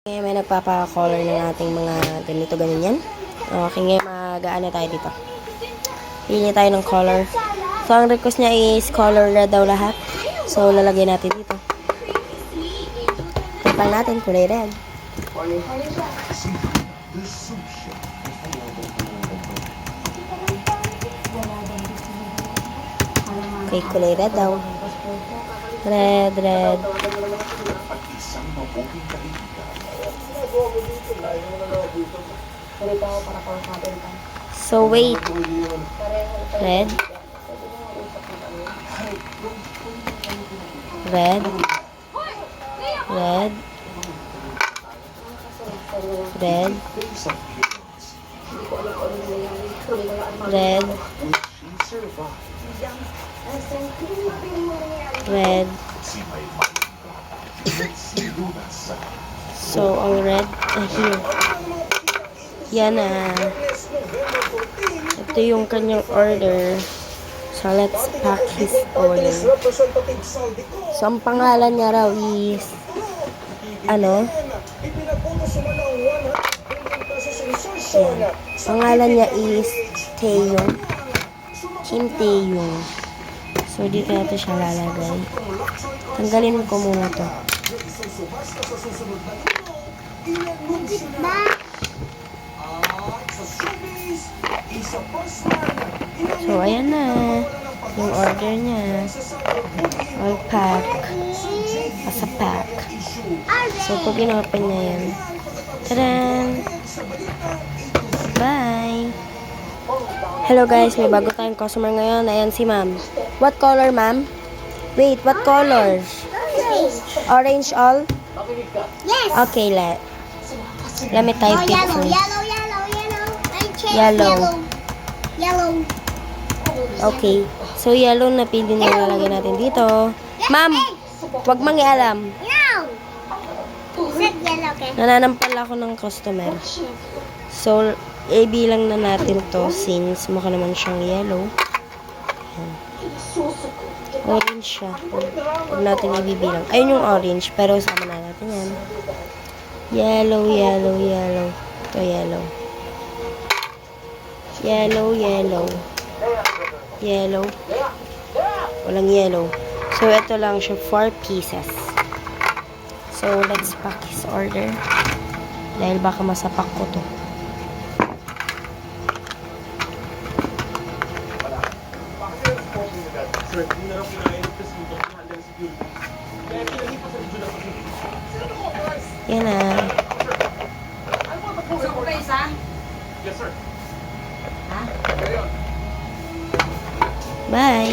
Ngayon may nagpapa-color ng ating mga ganito ganyan. Okay, ngayon mag-ano tayo dito. Pili tayo ng color. So, ang request niya is color red daw lahat. So, lalagay natin dito. Tapang natin, kulay red. Okay, kulay red daw. Red, red. So, wait. Red. Red. Red. Red. Red. Red. So, ang red, here. Yan na. Ito yung kanyang order. So, let's pack his order. So, ang pangalan niya raw is, ano? Yan. Pangalan niya is Taeyong. Kim Taeyong. So, dito natin siya lalagay. Tanggalin ko muna to. So, ayan na. Yung order niya. All pack. As a pack. So, pag in-open niya yan. Tadaan! Bye! Hello guys, may bago tayong customer ngayon. Ayan si ma'am. What color, ma'am? Wait, what color? Orange all? Yes. Okay, let me type it Yellow, first. yellow. Okay. So, yellow na pili na lalagay natin dito. Ma'am, wag mangialam. No. Said yellow, okay? Nananampal ako ng customer. So, ibilang na natin to since mukha naman siyang yellow. Ayan. Orange siya. Huwag natin ibibilang. Ayun yung orange, pero sama na natin yan. Yellow, yellow, yellow. Ito, yellow. Yellow, yellow. Yellow. Walang yellow. So, ito lang siya, 4 pieces. So, let's pack his order. Dahil baka masapak ko to. Yan na. Bye.